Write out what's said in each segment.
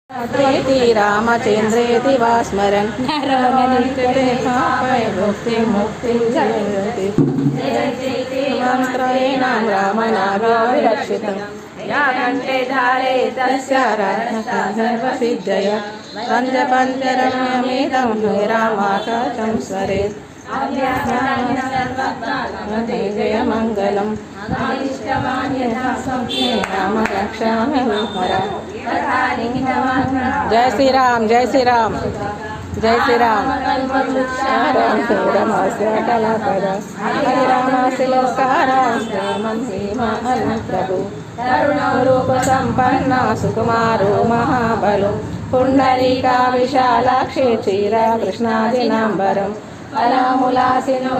रामचन्द्रेति वा स्मरन् मुक्तिं मुक्तिं जयति मन्त्रेण रामनामाभिरक्षितं या कण्ठे धारे तस्या सर्वसिद्धय पञ्चपञ्चरम्यमेतं हे रामाकाशं स्मरेत् जयमङ्गलं राम रक्षामि जय श्री राम जय श्री राम जय श्री राम राम प्रभु करुणरूप संपन्न सुकुमारो महाबलो पुंडरीका विशालाक्षी क्षीरा कृष्णादिनाम्बरम् अलामुलासिनो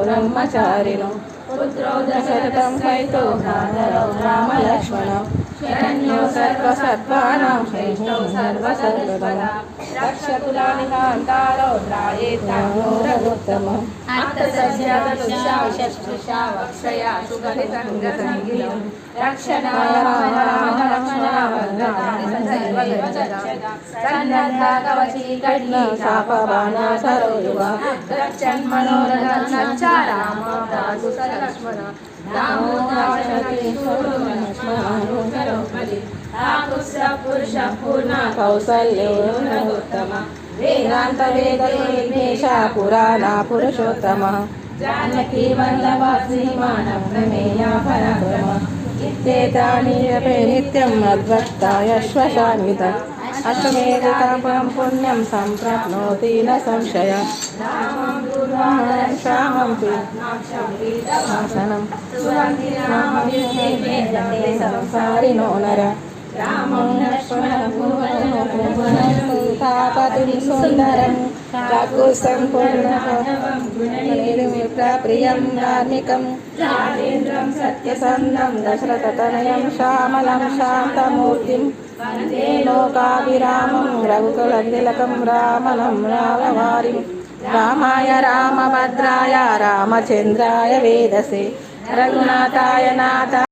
ब्रह्मचारिणो पुत्रो दशरथं कैतो रामलक्ष्मणौ शरण्यो सर्वसत्त्वानां श्रेष्ठो सर्वसर्वदा रक्षकुलानि कान्तारो त्रायेतां रघुत्तमम् अर्थसस्यावशुषा वक्षया सुगलितं गतङ्गिलं रक्षणाय सन्नद्धा कवची कड्ली शापबाणा सरोयुगा रक्षन्मनोरथं नच्चा रामो लक्ष्मण रामो दाशरथि पुरुष पूर्ण कौसल्यो रघुत्तम वेदांत वेदवेशा पुराणा पुरुषोत्तमः जानकी वल्लभा श्रीमान् प्रमेया पराक्रम इत्येतानि जपे नित्यं मद्भक्ताय श्वशान्वितम् अश्वमेधिकं पुण्यं सम्प्राप्नोति न संशयः श्यामं पीतमासनं संसारिणो नर रामं लक्ष्मणं सुन्दरं प्रियं धार्मिकं राजेन्द्रं सत्यसन्धं दशरथतनयं श्यामलं शान्तमूर्तिं वन्दे लोकाभिरामं रघुकुलतिलकं रामनं रामवारिं रामाय रामभद्राय रामचन्द्राय वेदसे रघुनाथाय नाथ